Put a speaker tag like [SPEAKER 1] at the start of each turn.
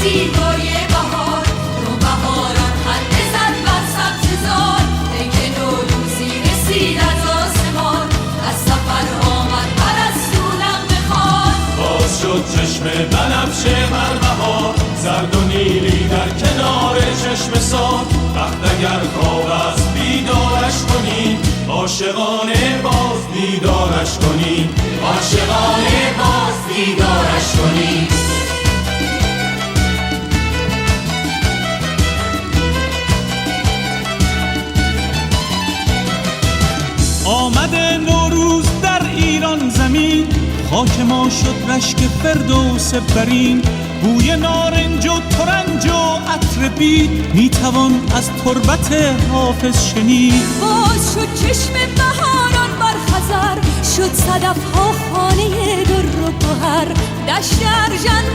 [SPEAKER 1] زیبای بهار رو بهاران خنده زد بر سبززار ای که نوروزی رسید از آسمان از سفر آمد پرستو نغمه خوان
[SPEAKER 2] باز شد چشم بنفشه بر بهار زرد و نیلی در کنار چشم سار وقت اگر خواب است بیدارش کنیم عاشقانه باز بیدارش کنیم عاشقانه باز بیدارش کنیم
[SPEAKER 3] آمده نوروز در ایران زمین خاک ما شد رشک فردوس برین بوی نارنج و ترنج و عطر بید میتوان از تربت حافظ شنید
[SPEAKER 1] باز شد چشم بهاران بر خزر شد صدف ها خانه در و گهر دشت ارژن